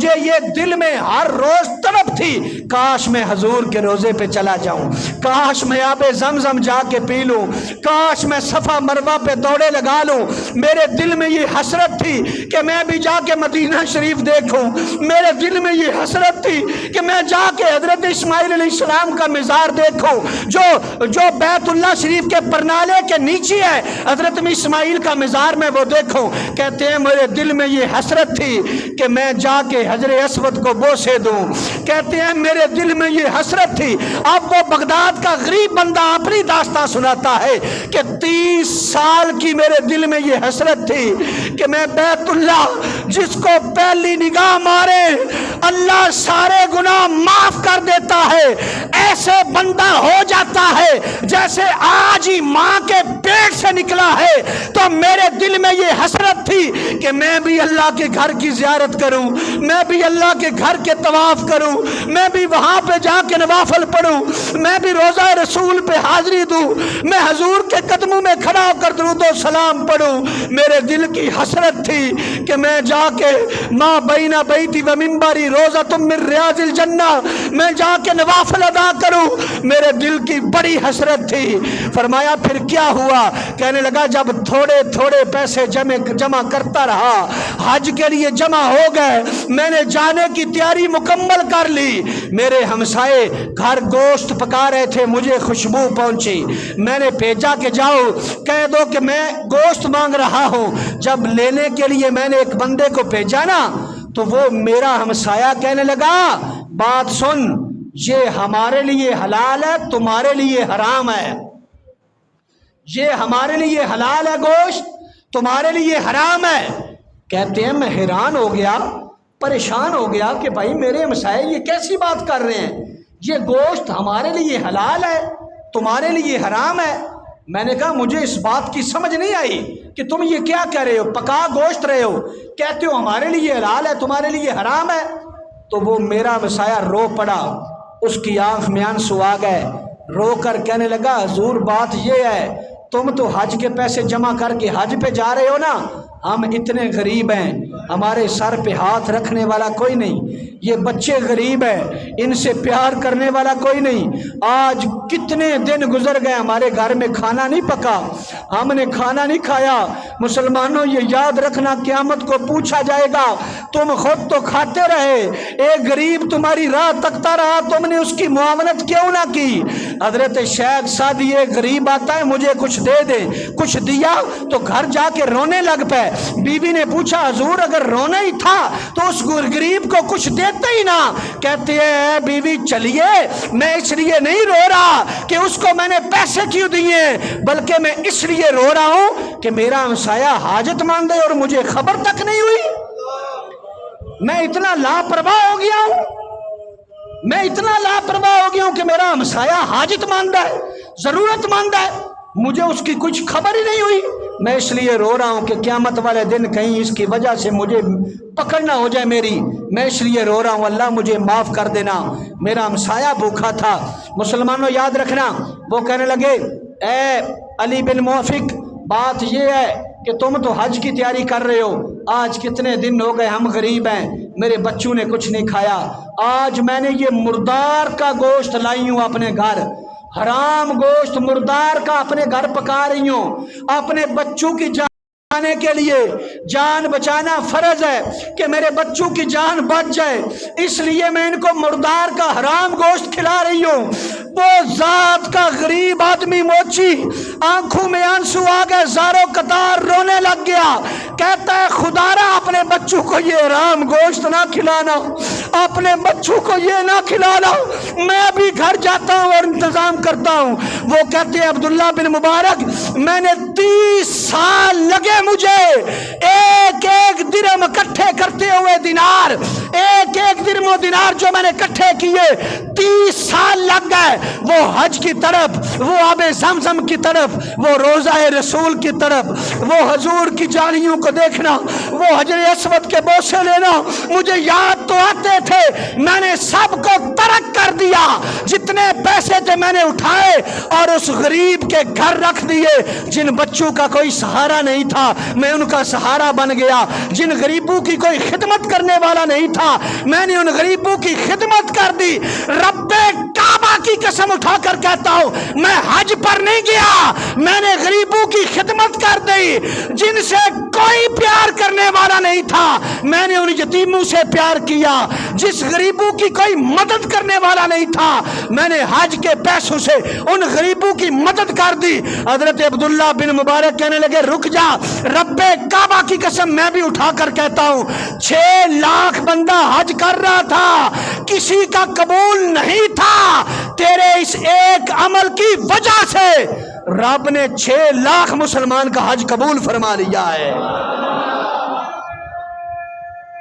مجھے یہ دل میں ہر روز طلب تھی کاش میں حضور کے روزے پہ چلا جاؤں، کاش میں آب زمزم جا کے پی لوں، کاش میں صفا مروہ پہ دوڑے لگا لوں۔ میرے دل میں یہ حسرت تھی کہ میں بھی جا کے مدینہ شریف دیکھوں، میرے دل میں یہ حسرت تھی کہ میں جا کے حضرت اسماعیل علیہ السلام کا مزار دیکھوں جو بیت اللہ شریف کے پرنالے کے نیچے ہے، حضرت اسماعیل کا مزار میں وہ دیکھوں۔ کہتے ہیں میرے دل میں یہ حسرت تھی کہ میں جا کے حجر اسود کو بوسے دوں، کہتے ہیں میرے دل میں یہ حسرت تھی۔ اب وہ بغداد کا غریب بندہ اپنی داستان سناتا ہے کہ 30 سال کی میرے دل میں یہ حسرت تھی کہ میں بیت اللہ جس کو پہلی نگاہ مارے اللہ سارے گناہ معاف کر دیتا ہے، ایسے بندہ ہو جاتا ہے جیسے آج ہی ماں کے پیٹ سے نکلا ہے۔ تو میرے دل میں یہ حسرت تھی کہ میں بھی اللہ کے گھر کی زیارت کروں، میں بھی اللہ کے گھر کے طواف کروں، میں بھی وہاں پہ جا کے نوافل پڑھوں، میں بھی روزہ رسول پہ حاضری دوں، میں حضور کے قدموں میں کھڑا ہو کر درود و سلام پڑھوں۔ میرے دل کی حسرت تھی کہ میں جا کے ماں بین بیتی و منبری روزۃ من ریاض الجنہ میں جا کے نوافل ادا کروں۔ میرے دل کی بڑی حسرت تھی۔ فرمایا پھر کیا ہوا؟ کہنے لگا جب تھوڑے تھوڑے پیسے جمع کرتا رہا، حج کے لیے جمع ہو گئے، میں نے جانے کی تیاری مکمل کر لی۔ میرے ہمسائے گھر گوشت پکا رہے تھے، مجھے خوشبو پہنچی، میں نے بھیجا کہ جاؤ کہہ دو کہ میں گوشت مانگ رہا ہوں۔ جب لینے کے لیے میں نے ایک بندے کو بھیجا نا تو وہ میرا ہمسایہ کہنے لگا بات سن، یہ ہمارے لیے حلال ہے، تمہارے لیے حرام ہے۔ یہ ہمارے لیے حلال ہے گوشت، تمہارے لیے حرام ہے۔ کہتے ہیں میں حیران ہو گیا، پریشان ہو گیا کہ بھائی میرے ہمسائے یہ کیسی بات کر رہے ہیں، یہ گوشت ہمارے لیے حلال ہے، تمہارے لیے حرام ہے۔ میں نے کہا مجھے اس بات کی سمجھ نہیں آئی کہ تم یہ کیا کہہ رہے ہو، پکا گوشت رہے ہو، کہتے ہو ہمارے لیے حلال ہے تمہارے لیے حرام ہے۔ تو وہ میرا ہمسایہ رو پڑا، اس کی آنکھ میں آنسو آ گئے، رو کر کہنے لگا حضور بات یہ ہے تم تو حج کے پیسے جمع کر کے حج پہ جا رہے ہو نا، ہم اتنے غریب ہیں، ہمارے سر پہ ہاتھ رکھنے والا کوئی نہیں، یہ بچے غریب ہیں، ان سے پیار کرنے والا کوئی نہیں۔ آج کتنے دن گزر گئے ہمارے گھر میں کھانا نہیں پکا، ہم نے کھانا نہیں کھایا۔ مسلمانوں یہ یاد رکھنا قیامت کو پوچھا جائے گا، تم خود تو کھاتے رہے، ایک غریب تمہاری راہ تکتا رہا، تم نے اس کی معاونت کیوں نہ کی؟ حضرت شیخ سعدی ایک غریب آتا ہے مجھے کچھ دے دے، کچھ دیا تو گھر جا کے رونے لگ پے۔ بیوی نے پوچھا حضور اگر رونا ہی تھا تو اس غریب کو کچھ دیتے ہی نہ۔ کہتے ہیں بیوی چلیے میں اس لیے نہیں رو رہا کہ اس کو میں نے پیسے کیوں دیے، بلکہ میں اس لیے رو رہا ہوں کہ میرا ہمسایہ حاجت ماندے اور مجھے خبر تک نہیں ہوئی۔ میں اتنا لاپرواہ ہو گیا ہوں، میں اتنا لاپرواہ ہو گیا ہوں کہ میرا ہمسایہ حاجت ماندا ہے، ضرورت ماندا ہے، مجھے اس کی کچھ خبر ہی نہیں ہوئی۔ میں اس لیے رو رہا ہوں کہ قیامت والے دن کہیں اس کی وجہ سے مجھے پکڑ نہ ہو جائے میری، میں اس لیے رو رہا ہوں، اللہ مجھے معاف کر دینا، میرا ہمسایہ بھوکھا تھا۔ مسلمانوں یاد رکھنا، وہ کہنے لگے اے علی بن موافق بات یہ ہے کہ تم تو حج کی تیاری کر رہے ہو، آج کتنے دن ہو گئے ہم غریب ہیں، میرے بچوں نے کچھ نہیں کھایا، آج میں نے یہ مردار کا گوشت لائی ہوں اپنے گھر، حرام گوشت مردار کا اپنے گھر پکا رہی ہوں، اپنے بچوں کی جانے کے لیے، جان بچانا فرض ہے کہ میرے بچوں کی جان بچ جائے، اس لیے میں ان کو مردار کا حرام گوشت کھلا رہی ہوں۔ وہ ذات کا غریب آدمی موچی آنکھوں میں آنسو آ گئے، زاروں قطار رونے لگ گیا، کہتا ہے خدا را اپنے بچوں کو یہ حرام گوشت نہ کھلانا، اپنے بچوں کو یہ نہ کھلانا، میں ابھی گھر جاتا ہوں اور انتظام کرتا ہوں۔ وہ کہتے ہیں عبداللہ بن مبارک میں نے 30 سال لگے مجھے ایک ایک درہم اکٹھے کرتے ہوئے، دینار ایک ایک درہم و دینار جو میں نے اکٹھے کیے 30 سال لگ گئے، وہ حج کی طرف، وہ آب زمزم کی طرف، وہ روزہ رسول کی طرف، وہ حضور کی جانیوں کو دیکھنا، وہ حجر اسود کے بوسے لینا، مجھے یاد تو آتا کماتے تھے میں نے سب کو ترک کر دیا، جتنے پیسے تھے میں نے اٹھائے اور اس غریب کے گھر رکھ دیے۔ جن بچوں کا کوئی سہارا نہیں تھا میں ان کا سہارا بن گیا، جن غریبوں کی کوئی خدمت کرنے والا نہیں تھا میں نے ان غریبوں کی خدمت کر دی۔ رب کعبہ کی قسم اٹھا کر کہتا ہوں میں حج پر نہیں گیا، میں نے غریبوں کی خدمت کر دی۔ جن سے کوئی پیار کرنے والا نہیں تھا میں نے ان یتیموں سے پیار کیا، جس غریبوں کی کوئی مدد کرنے والا نہیں تھا میں نے حج کے پیسوں سے ان غریبوں کی مدد کر دی۔ حضرت عبداللہ بن مبارک کہنے لگے رک جا، رب کعبہ کی قسم میں بھی اٹھا کر کہتا ہوں 6 لاکھ بندہ حج کر رہا تھا، کسی کا قبول نہیں تھا، تیرے اس ایک عمل کی وجہ سے رب نے 6 لاکھ مسلمان کا حج قبول فرما لیا ہے۔